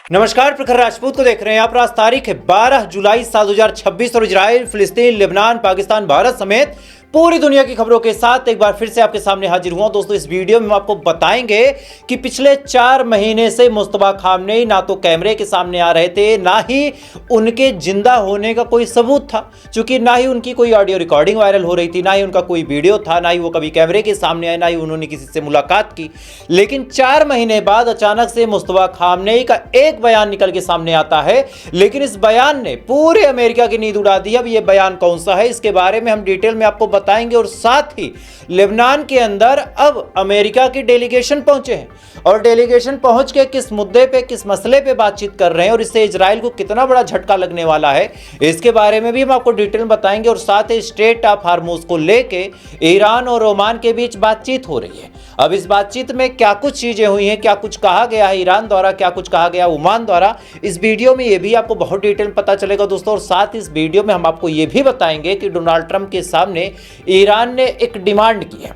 नमस्कार, प्रखर राजपूत को देख रहे हैं आप। आज तारीख है 12 जुलाई साल 2026 और इजराइल, फिलिस्तीन, लेबनान, पाकिस्तान, भारत समेत पूरी दुनिया की खबरों के साथ एक बार फिर से आपके सामने हाजिर हुआ। दोस्तों, इस वीडियो में हम आपको बताएंगे कि पिछले 4 महीने से मुस्तफा खामनेई ना तो कैमरे के सामने आ रहे थे, ना ही उनके जिंदा होने का कोई सबूत था, क्योंकि ना ही उनकी कोई ऑडियो रिकॉर्डिंग वायरल हो रही थी, ना ही उनका कोई वीडियो था, ना ही वो कभी कैमरे के सामने आए, ना ही उन्होंने किसी से मुलाकात की। लेकिन 4 महीने बाद अचानक से मुस्तफा खामनेई का एक बयान निकल के सामने आता है, लेकिन इस बयान ने पूरे अमेरिका की नींद उड़ा दी। अब ये बयान कौन सा है, इसके बारे में हम डिटेल में आपको बताएंगे। और साथ ही लेबनान के अंदर अब अमेरिका की डेलीगेशन पहुंचे हैं, और डेलीगेशन पहुंच के किस मुद्दे पे, किस मसले पे बातचीत कर रहे हैं, और इससे इजराइल को कितना बड़ा झटका लगने वाला है, इसके बारे में भी हम आपको डिटेल में बताएंगे। और साथ ही स्ट्रेट ऑफ हार्मोज को लेके ईरान और ओमान के बीच बातचीत हो रही है। अब इस बातचीत में क्या कुछ चीजें हुई हैं, क्या कुछ कहा गया है ईरान द्वारा, क्या कुछ कहा गया ओमान द्वारा, इस वीडियो में ये भी आपको बहुत डिटेल पता चलेगा दोस्तों। और साथ ही इस वीडियो में हम आपको ये भी बताएंगे कि डोनाल्ड ट्रंप के सामने ईरान ने एक डिमांड की है।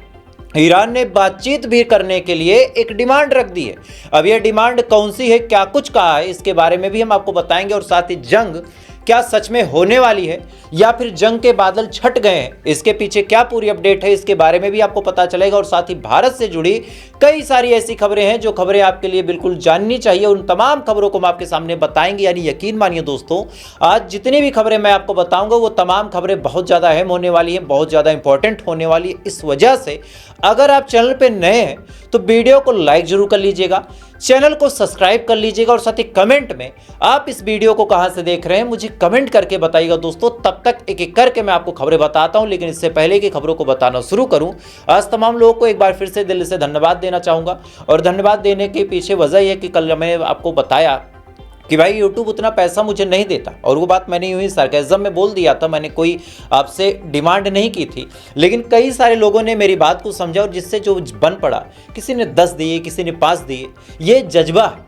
ईरान ने बातचीत भी करने के लिए एक डिमांड रख दी है। अब यह डिमांड कौन सी है, क्या कुछ कहा है, इसके बारे में भी हम आपको बताएंगे। और साथ ही जंग क्या सच में होने वाली है, या फिर जंग के बादल छट गए हैं, इसके पीछे क्या पूरी अपडेट है, इसके बारे में भी आपको पता चलेगा। और साथ ही भारत से जुड़ी कई सारी ऐसी खबरें हैं जो खबरें आपके लिए बिल्कुल जाननी चाहिए, उन तमाम खबरों को हम आपके सामने बताएंगे। यानी यकीन मानिए दोस्तों, आज जितनी भी खबरें मैं आपको बताऊंगा वो तमाम खबरें बहुत ज़्यादा अहम होने वाली हैं, बहुत ज़्यादा इंपॉर्टेंट होने वाली है। इस वजह से अगर आप चैनल पर नए हैं तो वीडियो को लाइक जरूर कर लीजिएगा, चैनल को सब्सक्राइब कर लीजिएगा, और साथ ही कमेंट में आप इस वीडियो को कहां से देख रहे हैं मुझे कमेंट करके बताइएगा दोस्तों। तब तक एक एक करके मैं आपको खबरें बताता हूं, लेकिन इससे पहले कि खबरों को बताना शुरू करूं, आज तमाम लोगों को एक बार फिर से दिल से धन्यवाद देना चाहूंगा। और धन्यवाद देने के पीछे वजह यह कि कल मैं आपको बताया कि भाई यूट्यूब उतना पैसा मुझे नहीं देता, और वो बात मैंने यूं ही सरकाज़म में बोल दिया था, मैंने कोई आपसे डिमांड नहीं की थी। लेकिन कई सारे लोगों ने मेरी बात को समझा, और जिससे जो बन पड़ा, किसी ने 10 दिए, किसी ने 5 दिए, ये जज्बा है।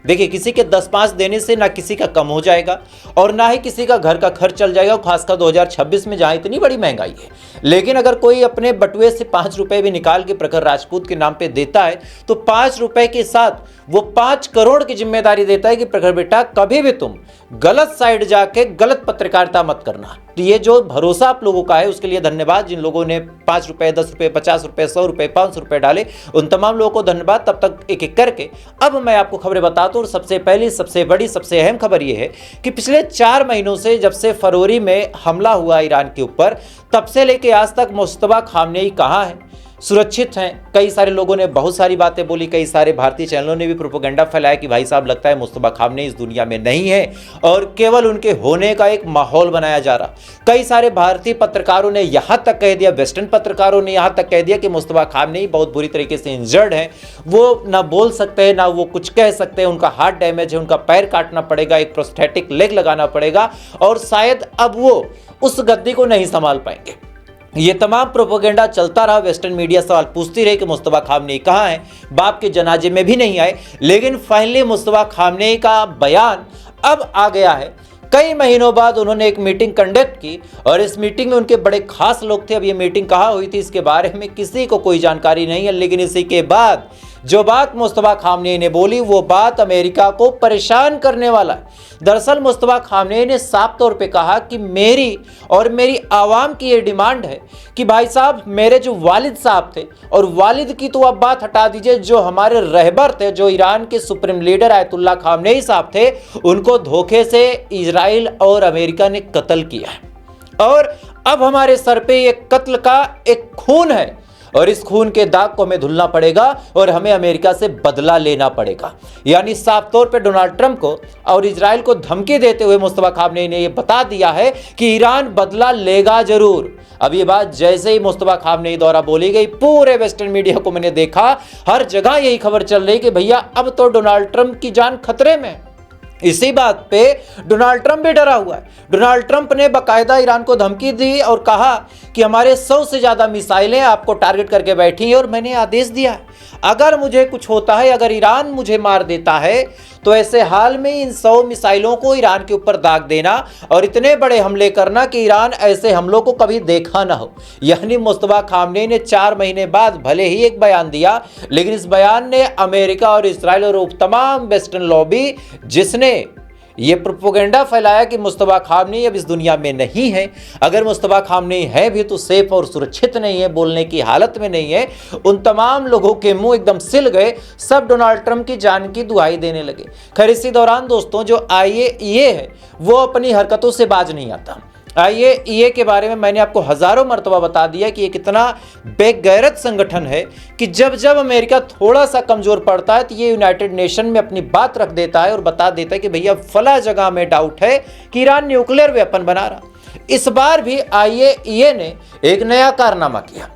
देखिए, किसी के 10-5 देने से ना किसी का कम हो जाएगा, और ना ही किसी का घर का खर्च चल जाएगा, खासकर 2026 में जहाँ इतनी बड़ी महंगाई है। लेकिन अगर कोई अपने बटुए से 5 रुपए भी निकाल के प्रखर राजपूत के नाम पे देता है, तो 5 रुपए के साथ वो 5 करोड़ की जिम्मेदारी देता है कि प्रखर बेटा, कभी भी तुम गलत साइड जाके गलत पत्रकारिता मत करना। तो ये जो भरोसा आप लोगों का है, उसके लिए धन्यवाद। जिन लोगों ने 5 रुपए, 10 रुपए, 50 रुपए, 100 रुपए, 500 रुपए डाले, उन तमाम लोगों को धन्यवाद। तब तक एक एक करके अब मैं आपको खबरें बताता हूँ। और सबसे पहली, सबसे बड़ी, सबसे अहम खबर यह है कि पिछले 4 महीनों से, जब से फरवरी में हमला हुआ ईरान के ऊपर, तब से लेके आज तक मुस्तफा खामनेई कहाँ है, सुरक्षित हैं। कई सारे लोगों ने बहुत सारी बातें बोली, कई सारे भारतीय चैनलों ने भी प्रोपेगेंडा फैलाया कि भाई साहब, लगता है मुस्तफा खामनेई इस दुनिया में नहीं है, और केवल उनके होने का एक माहौल बनाया जा रहा। कई सारे भारतीय पत्रकारों ने यहाँ तक कह दिया, वेस्टर्न पत्रकारों ने यहाँ तक कह दिया कि मुस्तफा खामनेई बहुत बुरी तरीके से इंजर्ड है, वो ना बोल सकते हैं, ना वो कुछ कह सकते हैं, उनका हार्ट डैमेज है, उनका पैर काटना पड़ेगा, एक प्रोस्थेटिक लेग लगाना पड़ेगा, और शायद अब वो उस गद्दी को नहीं संभाल पाएंगे। ये तमाम प्रोपेगेंडा चलता रहा। वेस्टर्न मीडिया सवाल पूछती रही कि मुस्तफा खामनेई कहाँ है, बाप के जनाजे में भी नहीं आए। लेकिन फाइनली मुस्तफा खामनेई का बयान अब आ गया है। कई महीनों बाद उन्होंने एक मीटिंग कंडक्ट की, और इस मीटिंग में उनके बड़े खास लोग थे। अब ये मीटिंग कहाँ हुई थी, इसके बारे में किसी को कोई जानकारी नहीं है। लेकिन इसी के बाद जो बात मुस्तफा खामनेई ने बोली, वो बात अमेरिका को परेशान करने वाला है। दरअसल मुस्तफा खामनेई ने साफ तौर पे कहा कि मेरी और मेरी आवाम की ये डिमांड है कि भाई साहब, मेरे जो वालिद साहब थे, और वालिद की तो अब बात हटा दीजिए, जो हमारे रहबर थे, जो ईरान के सुप्रीम लीडर आयतुल्लाह खामनेई साहब थे, उनको धोखे से इजराइल और अमेरिका ने कत्ल किया है। और अब हमारे सर पे ये कत्ल का एक खून है, और इस खून के दाग को हमें धुलना पड़ेगा, और हमें अमेरिका से बदला लेना पड़ेगा। यानी साफ तौर पे डोनाल्ड ट्रंप को और इजराइल को धमकी देते हुए मुस्तफा खामनेई ने यह बता दिया है कि ईरान बदला लेगा जरूर। अब ये बात जैसे ही मुस्तफा खामनेई द्वारा बोली गई, पूरे वेस्टर्न मीडिया को मैंने देखा, हर जगह यही खबर चल रही कि भैया अब तो डोनाल्ड ट्रंप की जान खतरे में। इसी बात पे डोनाल्ड ट्रंप भी डरा हुआ है। डोनाल्ड ट्रंप ने बाकायदा ईरान को धमकी दी और कहा कि हमारे 100 से ज़्यादा मिसाइलें आपको टारगेट करके बैठी हैं और मैंने आदेश दिया है, अगर मुझे कुछ होता है, अगर ईरान मुझे मार देता है तो ऐसे हाल में इन 100 मिसाइलों को ईरान के ऊपर दाग देना और इतने बड़े हमले करना कि ईरान ऐसे हमलों को कभी देखा ना हो। यानी मुस्तफा खामनेई ने 4 महीने बाद भले ही एक बयान दिया, लेकिन इस बयान ने अमेरिका और इसराइल और तमाम वेस्टर्न लॉबी जिसने ये प्रोपेगेंडा फैलाया कि मुस्तफा खामनेई अब इस दुनिया में नहीं है, अगर मुस्तफा खामनेई है भी तो सेफ और सुरक्षित नहीं है, बोलने की हालत में नहीं है, उन तमाम लोगों के मुंह एकदम सिल गए। सब डोनाल्ड ट्रंप की जान की दुहाई देने लगे। खैर इसी दौरान दोस्तों जो IAEA है वो अपनी हरकतों से बाज नहीं आता। IAEA के बारे में मैंने आपको हजारों मरतबा बता दिया कि ये कितना बेगैरत संगठन है कि जब जब अमेरिका थोड़ा सा कमजोर पड़ता है तो ये यूनाइटेड नेशन में अपनी बात रख देता है और बता देता है कि भैया फला जगह में डाउट है कि ईरान न्यूक्लियर वेपन बना रहा। इस बार भी IAEA ने एक नया कारनामा किया।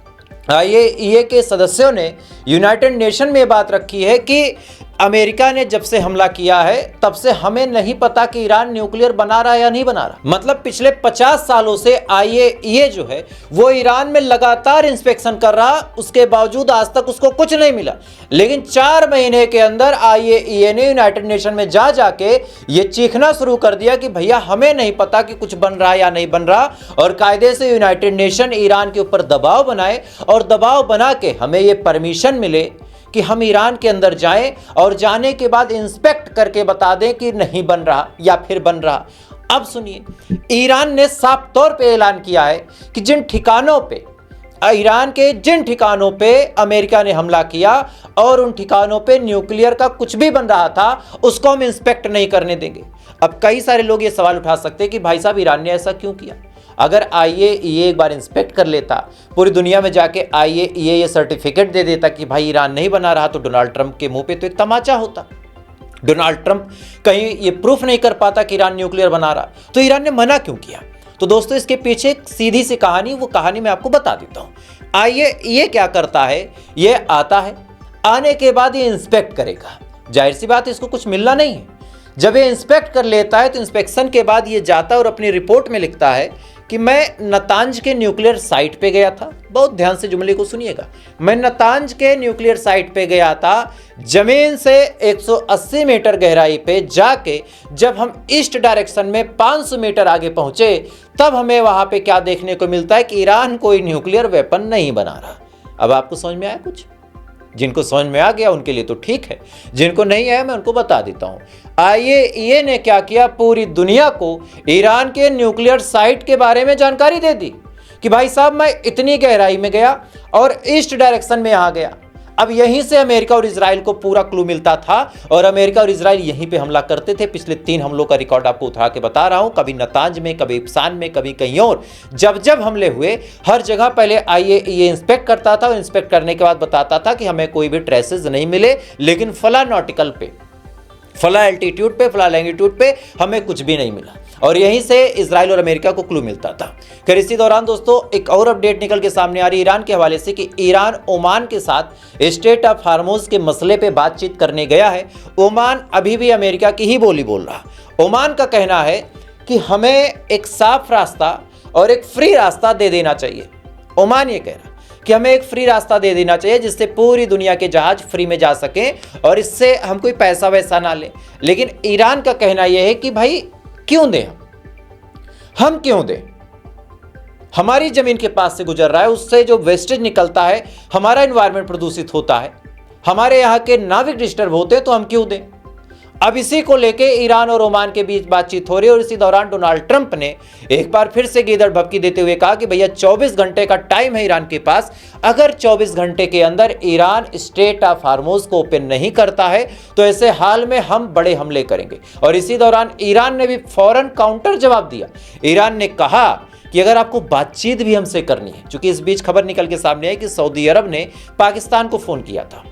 IAEA के सदस्यों ने यूनाइटेड नेशन में बात रखी है कि अमेरिका ने जब से हमला किया है तब से हमें नहीं पता कि ईरान न्यूक्लियर बना रहा है या नहीं बना रहा। मतलब पिछले 50 सालों से IAEA जो है वो ईरान में लगातार इंस्पेक्शन कर रहा, उसके बावजूद आज तक उसको कुछ नहीं मिला। लेकिन 4 महीने के अंदर IAEA ने यूनाइटेड नेशन में जा जाके ये चीखना शुरू कर दिया कि भैया हमें नहीं पता कि कुछ बन रहा है या नहीं बन रहा, और कायदे से यूनाइटेड नेशन ईरान के ऊपर दबाव बनाए और दबाव बना के हमें ये परमिशन मिले कि हम ईरान के अंदर जाएं और जाने के बाद इंस्पेक्ट करके बता दें कि नहीं बन रहा या फिर बन रहा। अब सुनिए, ईरान ने साफ तौर पे ऐलान किया है कि जिन ठिकानों पे ईरान के जिन ठिकानों पे अमेरिका ने हमला किया और उन ठिकानों पे न्यूक्लियर का कुछ भी बन रहा था उसको हम इंस्पेक्ट नहीं करने देंगे। अब कई सारे लोग ये सवाल उठा सकते हैं कि भाई साहब ईरान ने ऐसा क्यों किया? अगर IAEA एक बार इंस्पेक्ट कर लेता, पूरी दुनिया में जाके IAEA ये सर्टिफिकेट दे देता कि भाई ईरान नहीं बना रहा, तो डोनाल्ड ट्रंप के मुंह पे तो एक तमाचा होता। डोनाल्ड ट्रंप कहीं ये प्रूफ नहीं कर पाता कि ईरान न्यूक्लियर बना रहा, तो ईरान ने मना क्यों किया? तो दोस्तों इसके पीछे एक सीधी सी कहानी, वो कहानी मैं आपको बता देता हूँ। IAEA क्या करता है, ये आता है, आने के बाद ये इंस्पेक्ट करेगा। जाहिर सी बात है इसको कुछ मिलना नहीं है। जब ये इंस्पेक्ट कर लेता है तो इंस्पेक्शन के बाद ये जाता है और अपनी रिपोर्ट में लिखता है कि मैं नतांज के न्यूक्लियर साइट पे गया था। बहुत ध्यान से जुमले को सुनिएगा। मैं नतांज के न्यूक्लियर साइट पे गया था। जमीन से 180 मीटर गहराई पे जाके जब हम ईस्ट डायरेक्शन में 500 मीटर आगे पहुंचे तब हमें वहां पे क्या देखने को मिलता है कि ईरान कोई न्यूक्लियर वेपन नहीं बना रहा। अब आपको समझ में आया कुछ? जिनको समझ में आ गया उनके लिए तो ठीक है, जिनको नहीं आया मैं उनको बता देता हूं। IAEA ने क्या किया, पूरी दुनिया को ईरान के न्यूक्लियर साइट के बारे में जानकारी दे दी कि भाई साहब मैं इतनी गहराई में गया और ईस्ट डायरेक्शन में यहां गया। अब यहीं से अमेरिका और इजराइल को पूरा क्लू मिलता था और अमेरिका और इजराइल यहीं पे हमला करते थे। पिछले 3 हमलों का रिकॉर्ड आपको उठा के बता रहा हूं, कभी नतांज में, कभी इप्सान में, कभी कहीं और। जब जब हमले हुए हर जगह पहले IAEA इंस्पेक्ट करता था और इंस्पेक्ट करने के बाद बताता था कि हमें कोई भी ट्रेसेस नहीं मिले, लेकिन फला नॉटिकल पे, फला एल्टीट्यूड पे, फला लैंगिट्यूड पे हमें कुछ भी नहीं मिला। और यहीं से इजराइल और अमेरिका को क्लू मिलता था। खैर इसी दौरान दोस्तों एक और अपडेट निकल के सामने आ रही ईरान के हवाले से कि ईरान ओमान के साथ स्ट्रेट ऑफ हार्मोज के मसले पे बातचीत करने गया है। ओमान अभी भी अमेरिका की ही बोली बोल रहा। ओमान का कहना है कि हमें एक साफ रास्ता और एक फ्री रास्ता दे देना चाहिए। ओमान ये कह रहा कि हमें एक फ्री रास्ता दे देना चाहिए जिससे पूरी दुनिया के जहाज फ्री में जा सकें और इससे हम कोई पैसा वैसा ना लें। लेकिन ईरान का कहना यह है कि भाई क्यों दें, हम क्यों दें? हमारी जमीन के पास से गुजर रहा है, उससे जो वेस्टेज निकलता है, हमारा एनवायरनमेंट प्रदूषित होता है, हमारे यहाँ के नाविक डिस्टर्ब होते हैं, तो हम क्यों दें? अब इसी को लेके ईरान और ओमान के बीच बातचीत हो रही है और इसी दौरान डोनाल्ड ट्रंप ने एक बार फिर से गीदड़ भभकी देते हुए कहा कि भैया 24 घंटे का टाइम है ईरान के पास, अगर 24 घंटे के अंदर ईरान स्ट्रेट ऑफ हार्मोज को ओपन नहीं करता है तो ऐसे हाल में हम बड़े हमले करेंगे। और इसी दौरान ईरान ने भी फौरन काउंटर जवाब दिया। ईरान ने कहा कि अगर आपको बातचीत भी हमसे करनी है, क्योंकि इस बीच खबर निकल के सामने आई कि सऊदी अरब ने पाकिस्तान को फोन किया था।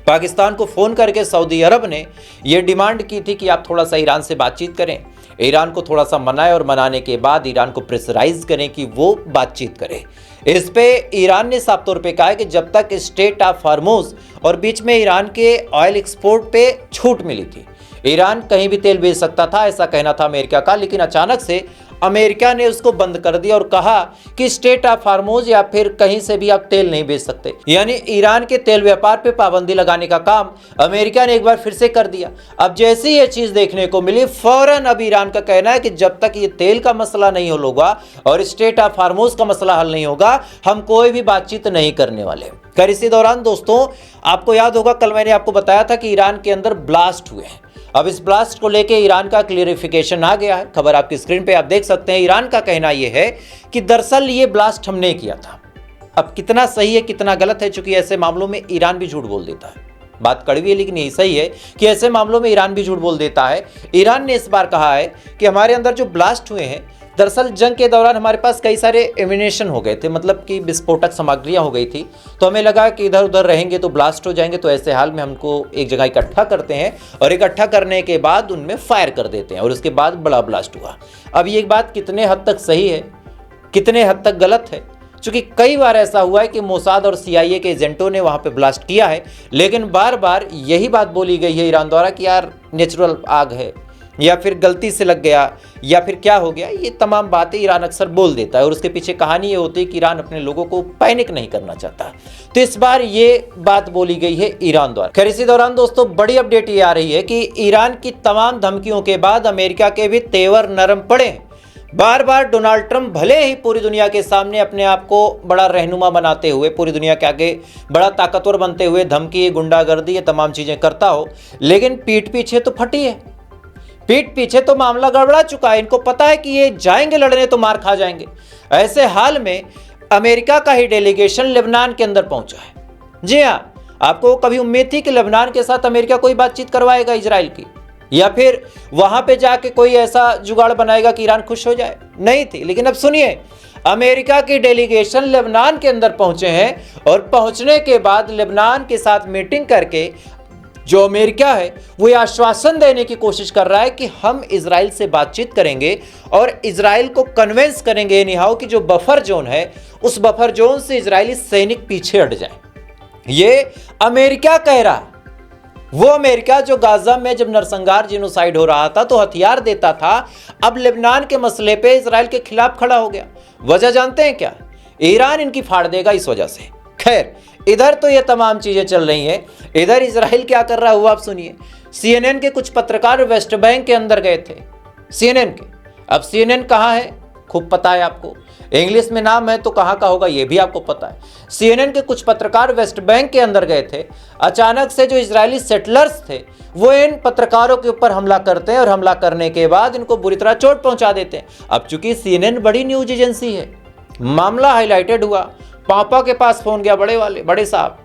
पाकिस्तान को फोन करके सऊदी अरब ने यह डिमांड की थी कि आप थोड़ा सा ईरान से बातचीत करें। ईरान को थोड़ा सा मनाए और मनाने के बाद ईरान को प्रेशराइज करें कि वो बातचीत करे। इस पे ईरान ने साफ तौर पे कहा है कि जब तक स्ट्रेट ऑफ हॉर्मुज और बीच में ईरान के ऑयल एक्सपोर्ट पे छूट मिली थी, ईरान कहीं भी तेल बेच सकता था, ऐसा कहना था अमेरिका का। लेकिन अचानक से अमेरिका ने उसको बंद कर दिया और कहा कि स्ट्रेट ऑफ हॉर्मुज या फिर कहीं से भी आप तेल नहीं बेच सकते, यानी ईरान के तेल व्यापार पे पाबंदी लगाने का काम अमेरिका ने एक बार फिर से कर दिया। अब जैसे ही ये चीज देखने को मिली, फौरन अब ईरान का कहना है कि जब तक ये तेल का मसला नहीं हल होगा और स्ट्रेट ऑफ हॉर्मुज का मसला हल नहीं होगा, हम कोई भी बातचीत नहीं करने वाले। खैर, इसी दौरान दोस्तों आपको याद होगा कल मैंने आपको बताया था कि ईरान के अंदर ब्लास्ट हुए हैं। अब इस ब्लास्ट को लेके ईरान का क्लियरिफिकेशन आ गया है। खबर आपकी स्क्रीन पे आप देख सकते हैं। ईरान का कहना यह है कि दरअसल ये ब्लास्ट हमने किया था। अब कितना सही है कितना गलत है, चूंकि ऐसे मामलों में ईरान भी झूठ बोल देता है। बात कड़वी है लेकिन यही सही है कि ऐसे मामलों में ईरान भी झूठ बोल देता है। ईरान ने इस बार कहा है कि हमारे अंदर जो ब्लास्ट हुए हैं, दरअसल जंग के दौरान हमारे पास कई सारे एमिनेशन हो गए थे, मतलब कि विस्फोटक सामग्रियां हो गई थी, तो हमें लगा कि इधर उधर रहेंगे तो ब्लास्ट हो जाएंगे, तो ऐसे हाल में हमको एक जगह इकट्ठा करते हैं और इकट्ठा करने के बाद उनमें फायर कर देते हैं और उसके बाद बड़ा ब्लास्ट हुआ। अब ये बात कितने हद तक सही है कितने हद तक गलत है, क्योंकि कई बार ऐसा हुआ है कि मोसाद और CIA के एजेंटों ने वहां पे ब्लास्ट किया है, लेकिन बार बार यही बात बोली गई है ईरान द्वारा कि यार नेचुरल आग है या फिर गलती से लग गया या फिर क्या हो गया। ये तमाम बातें ईरान अक्सर बोल देता है और उसके पीछे कहानी ये होती है कि ईरान अपने लोगों को पैनिक नहीं करना चाहता। तो इस बार ये बात बोली गई है ईरान द्वारा। खैर, इसी दौरान दोस्तों बड़ी अपडेट ये आ रही है कि ईरान की तमाम धमकियों के बाद अमेरिका के भी तेवर नरम पड़े हैं। बार बार डोनाल्ड ट्रंप भले ही पूरी दुनिया के सामने अपने आप को बड़ा रहनुमा बनाते हुए, पूरी दुनिया के आगे बड़ा ताकतवर बनते हुए धमकी, गुंडागर्दी, ये तमाम चीजें करता हो, लेकिन पीठ पीछे तो फटी है। पीठ पीछे तो मामला गड़बड़ा चुका है। इनको पता है कि ये जाएंगे लड़ने तो मार खा जाएंगे। ऐसे हाल में अमेरिका का ही डेलीगेशन लेबनान के अंदर पहुंचा है। जी हाँ, आपको कभी उम्मीद थी कि लेबनान के साथ अमेरिका कोई बातचीत करवाएगा इजराइल की, या फिर वहां पे जाके कोई ऐसा जुगाड़ बनाएगा कि ईरान खुश हो जाए? नहीं थी। लेकिन अब सुनिए, अमेरिका की डेलीगेशन लेबनान के अंदर पहुंचे हैं और पहुंचने के बाद लेबनान के साथ मीटिंग करके जो अमेरिका है वो आश्वासन देने की कोशिश कर रहा है कि हम इजराइल से बातचीत करेंगे और इजराइल को कन्विंस करेंगे निहाओ कि जो बफर जोन है उस बफर जोन से इजरायली सैनिक पीछे हट जाएं। ये अमेरिका कह रहा है। वो अमेरिका जो गाजा में जब नरसंहार जिनोसाइड हो रहा था तो हथियार देता था, अब लेबनान के मसले पे इजराइल के खिलाफ खड़ा हो गया। वजह जानते हैं क्या? ईरान इनकी फाड़ देगा इस वजह से। खैर, इधर तो ये तमाम चीजें चल रही हैं, इधर इजराइल क्या कर रहा हुआ आप सुनिए। CNN के कुछ पत्रकार वेस्ट बैंक के अंदर गए थे। CNN के, अब CNN कहाँ है खूब पता है आपको, इंग्लिश में नाम है तो कहाँ का होगा ये भी आपको पता है। CNN के कुछ पत्रकार वेस्ट बैंक के अंदर गए थे। अचानक से जो इजरायली सेटलर्स थे वो इन पत्रकारों के ऊपर हमला करते हैं और हमला करने के बाद इनको बुरी तरह चोट पहुंचा देते हैं। अब चूंकि CNN बड़ी न्यूज एजेंसी है, मामला हाईलाइटेड हुआ, पापा के पास फोन गया, बड़े साहब,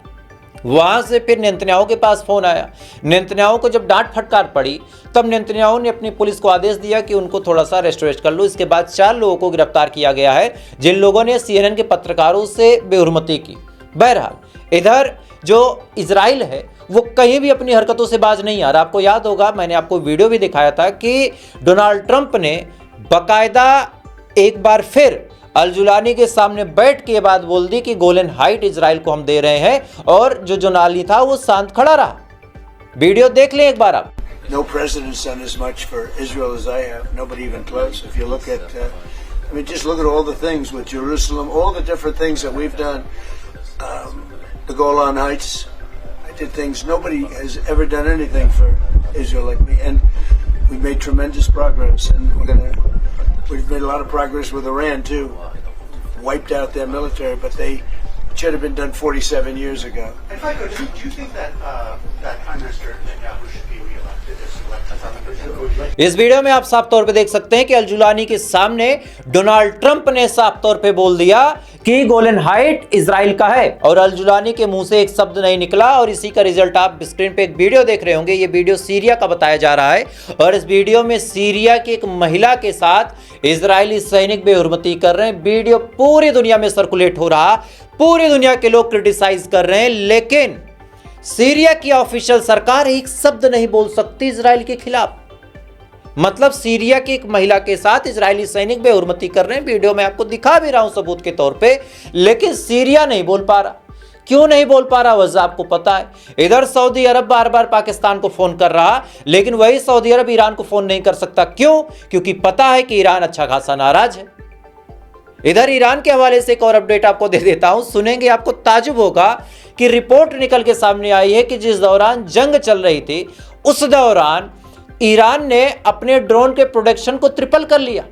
वहां से फिर नेतन्याहू के पास फोन आया। नेतन्याहू को जब डांट फटकार पड़ी तब नेतन्याहू ने अपनी पुलिस को आदेश दिया कि उनको थोड़ा सा रेस्ट कर लो। इसके बाद 4 लोगों को गिरफ्तार किया गया है जिन लोगों ने CNN के पत्रकारों से बेहुरमती की। बहरहाल इधर जो इजराइल है वो कहीं भी अपनी हरकतों से बाज नहीं आ रहा। आपको याद होगा मैंने आपको वीडियो भी दिखाया था कि डोनाल्ड ट्रंप ने बाकायदा एक बार फिर अल-जुलानी के सामने बैठ के बाद बोल दी कि गोलन हाइट इजराइल को हम दे रहे हैं, और जो जोनाली था वो शांत खड़ा रहा। वीडियो देख लें एक बार आप। No president's done as much for Israel as I have. Nobody even close. If you look at, I mean, just look at all the things with Jerusalem, all the different things that we've done. The Golan Heights, I did things. Nobody has ever done anything for Israel like me, and we made tremendous progress. And we've made a lot of progress with Iran too. Wiped out their military, but they should have been done 47 years ago. If I could, do you think that that Prime Minister Netanyahu should be re-elected this election? इस video में आप साफ तौर पे देख सकते हैं कि अल-जुलानी के सामने डोनाल्ड ट्रंप ने साफ तौर पे बोल दिया कि गोलन हाइट इजराइल का है, और अल-जुलानी के मुंह से एक शब्द नहीं निकला। और इसी का रिजल्ट आप स्क्रीन पे एक वीडियो देख रहे होंगे। ये वीडियो सीरिया का बताया जा रहा है और इस वीडियो में सीरिया की एक महिला के साथ इजरायली सैनिक बेहुरमती कर रहे हैं। वीडियो पूरी दुनिया में सर्कुलेट हो रहा, पूरी दुनिया के लोग क्रिटिसाइज कर रहे हैं, लेकिन सीरिया की ऑफिशियल सरकार एक शब्द नहीं बोल सकती इजराइल के खिलाफ। मतलब सीरिया की एक महिला के साथ इजरायली सैनिक बेहुरमती कर रहे हैं। वीडियो में आपको दिखा भी रहा हूं सबूत के तौर पे, लेकिन सीरिया नहीं बोल पा रहा। क्यों नहीं बोल पा रहा वजह आपको पता है। इधर सऊदी अरब बार बार पाकिस्तान को फोन कर रहा, लेकिन वही सऊदी अरब ईरान को फोन नहीं कर सकता। क्यों? क्योंकि पता है कि ईरान अच्छा खासा नाराज है। इधर ईरान के हवाले से एक और अपडेट आपको दे देता हूं, सुनेंगे आपको ताजुब होगा कि रिपोर्ट निकल के सामने आई है कि जिस दौरान जंग चल रही थी उस दौरान ईरान ने अपने ड्रोन के प्रोडक्शन को ट्रिपल कर लिया।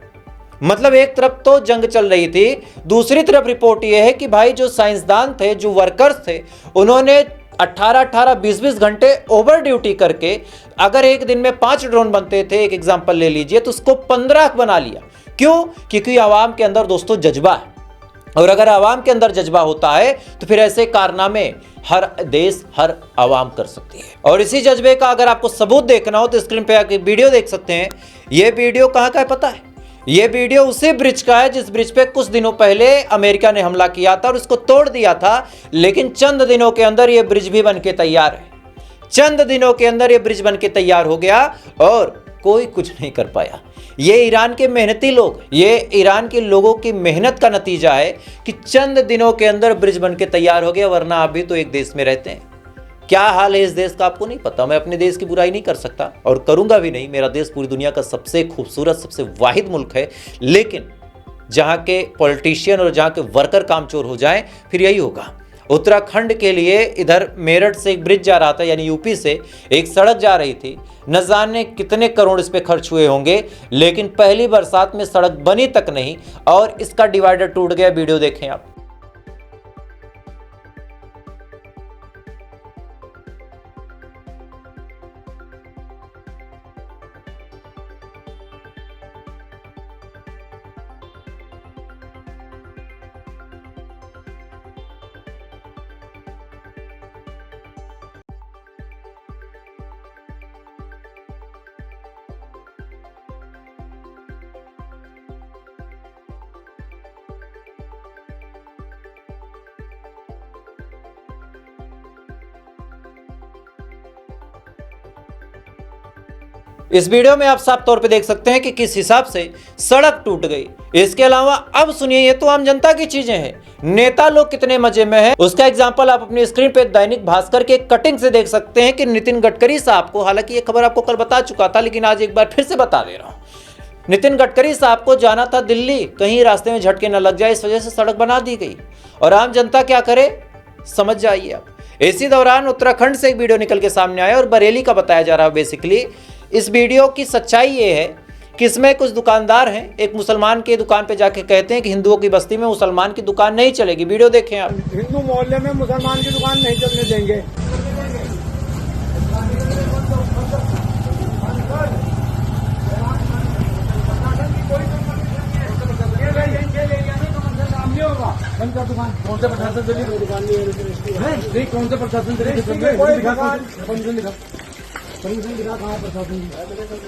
मतलब एक तरफ तो जंग चल रही थी, दूसरी तरफ रिपोर्ट यह है कि भाई जो साइंसदान थे, जो वर्कर्स थे, उन्होंने 18-18, 20-20 घंटे ओवर ड्यूटी करके, अगर एक दिन में 5 ड्रोन बनते थे, एक एग्जांपल ले लीजिए, तो उसको 15 बना लिया। क्यों? क्योंकि आवाम के अंदर दोस्तों जज्बा है, और अगर आवाम के अंदर जज्बा होता है तो फिर ऐसे कारनामे हर देश, हर आवाम कर सकती है। और इसी जज्बे का अगर आपको सबूत देखना हो तो स्क्रीन पे आके वीडियो देख सकते हैं। ये वीडियो कहाँ का है पता है? ये वीडियो उसी ब्रिज का है जिस ब्रिज पे कुछ दिनों पहले अमेरिका ने हमला किया था और उसको तोड़ दिया था, लेकिन चंद दिनों के अंदर ये ब्रिज भी बनके तैयार है। चंद दिनों के अंदर ये ब्रिज बनके तैयार हो गया और कोई कुछ नहीं कर पाया। ये ईरान के मेहनती लोग, ये ईरान के लोगों की मेहनत का नतीजा है कि चंद दिनों के अंदर ब्रिज बनके तैयार हो गया, वरना आप भी तो एक देश में रहते हैं। क्या हाल है इस देश का आपको नहीं पता। मैं अपने देश की बुराई नहीं कर सकता और करूंगा भी नहीं। मेरा देश पूरी दुनिया का सबसे खूबसूरत, सबसे वाहिद मुल्क है, लेकिन जहां के पॉलिटिशियन और जहां के वर्कर कामचोर हो जाएं फिर यही होगा। उत्तराखंड के लिए इधर मेरठ से एक ब्रिज जा रहा था, यानी यूपी से एक सड़क जा रही थी, न जाने कितने करोड़ इस पे खर्च हुए होंगे, लेकिन पहली बरसात में सड़क बनी तक नहीं और इसका डिवाइडर टूट गया। वीडियो देखें आप। इस वीडियो में आप साफ तौर पे देख सकते हैं कि किस हिसाब से सड़क टूट गई। इसके अलावा अब सुनिए, ये तो आम जनता की चीजें हैं, नेता लोग कितने मजे में हैं उसका एग्जांपल आप अपनी स्क्रीन पे दैनिक भास्कर के कटिंग से देख सकते हैं कि नितिन गडकरी साहब को, हालांकि ये खबर आपको कल बता चुका था, लेकिन आज एक बार फिर से बता दे रहा हूं। नितिन गडकरी साहब को जाना था दिल्ली, कहीं रास्ते में झटके न लग जाए, इस वजह से सड़क बना दी गई। और आम जनता क्या करे समझ जाइए आप। इसी दौरान उत्तराखंड से एक वीडियो निकल के सामने आया और बरेली का बताया जा रहा है। बेसिकली इस वीडियो की सच्चाई ये है कि इसमें कुछ दुकानदार हैं, एक मुसलमान की दुकान पे जाके कहते हैं कि हिंदुओं की बस्ती में मुसलमान की दुकान नहीं चलेगी। वीडियो देखें आप। हिंदू मोहल्ले में मुसलमान की दुकान नहीं चलने देंगे। बंद कर दुकान। कौन से प्रशासन से दुकान नहीं, कौन से प्रशासन से परमिशन दिखा, परमिशन दिखा कहाँ है प्रशासन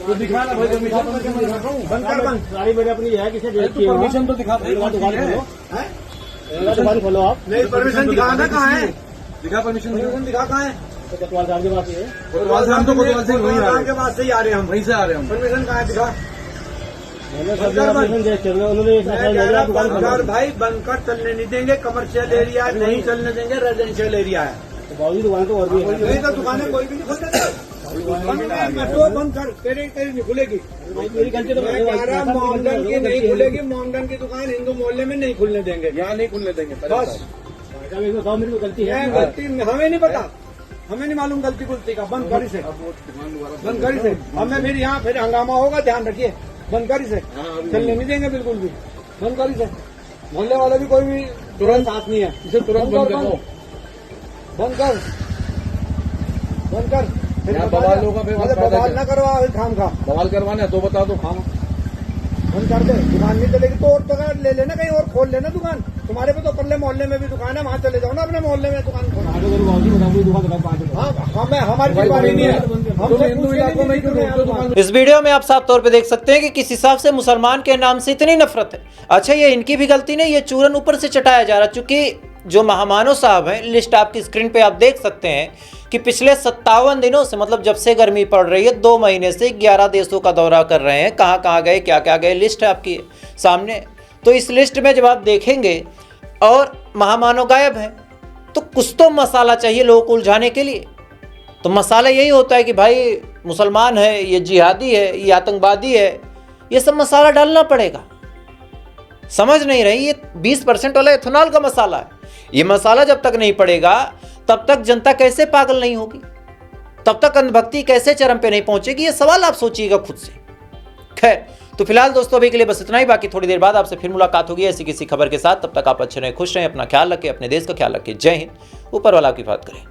तो दिखा ना भाई, बंद कर। बंद गाड़ी मेरे अपनी है, किसे परमिशन तो दिखा, दुकान खोलो आप। नहीं परमिशन दिखा ना, कहाँ है दिखा, परमिशन दिखा कहाँ है। कोतवाल साहब के पास है, कोतवाल साहब तो कोतवाल से वहीं के पास से ही आ रहे हैं हम, वहीं से आ रहे हैं हम। परमिशन कहाँ है दिखा। भाई बनकर चलने नहीं देंगे, कमर्शियल एरिया नहीं चलने देंगे, रेजिडेंशियल एरिया है। दुकान तो और भी नहीं, तो दुकानें कोई भी नहीं खोलते। बंद कर, तेरी नहीं खुलेगी। मोमडन की नहीं खुलेगी, मोमडन की दुकान हिंदू मोहल्ले में नहीं खुलने देंगे, यहाँ नहीं खुलने देंगे। बस गलती है, गलती हमें नहीं पता, हमें नहीं मालूम गलती गुलती का। बंद करी से, बंद करी से, हमें फिर यहाँ फिर हंगामा होगा, ध्यान रखिए। बनकारी से चलने नहीं देंगे बिल्कुल भी, बनकारी से। मोहल्ले वाले भी कोई भी तुरंत साथ नहीं है, इसे तुरंत बंद कर, बंद कर, बंद कर। बवाल होगा, फिर बवाल न करवा, खाम खा बवाल करवाना है तो बता दो, खाम बंद कर दे। दुकान नहीं चलेगी तो और जगह ले लेना, कहीं और खोल लेना दुकान। तुम्हारे पे तो परले मोहल्ले में भी दुकान है, वहाँ चले जाओ ना अपने मोहल्ले में दुकान खोलो। हमारी दुकान नहीं है, हम हिंदू इलाकों में दुकान। इस वीडियो में आप साफ तौर पे देख सकते हैं कि किस हिसाब से मुसलमान के नाम से इतनी नफरत है। अच्छा, ये इनकी भी गलती नहीं, ये चूरन ऊपर से चटाया जा रहा। चूंकि जो महामानव साहब हैं, लिस्ट आपकी स्क्रीन पे आप देख सकते हैं कि पिछले 57 दिनों से, मतलब जब से गर्मी पड़ रही है, 2 महीने से 11 देशों का दौरा कर रहे हैं। कहाँ कहाँ गए, क्या क्या गए, लिस्ट है आपकी सामने। तो इस लिस्ट में जब आप देखेंगे और महामानव गायब हैं, तो कुछ तो मसाला चाहिए लोगों को उलझाने के लिए। तो मसाला यही होता है कि भाई मुसलमान है, ये जिहादी है, ये आतंकवादी है, ये सब मसाला डालना पड़ेगा। समझ नहीं रही, ये 20% वाला एथेनॉल का मसाला है। ये मसाला जब तक नहीं पड़ेगा तब तक जनता कैसे पागल नहीं होगी, तब तक अंधभक्ति कैसे चरम पे नहीं पहुंचेगी, ये सवाल आप सोचिएगा खुद से। खैर, तो फिलहाल दोस्तों अभी के लिए बस इतना ही। बाकी थोड़ी देर बाद आपसे फिर मुलाकात होगी ऐसी किसी खबर के साथ। तब तक आप अच्छे रहें, खुश रहें, अपना ख्याल रखें, अपने देश का ख्याल रखें। जय हिंद, ऊपर वाला आपकी बात करें।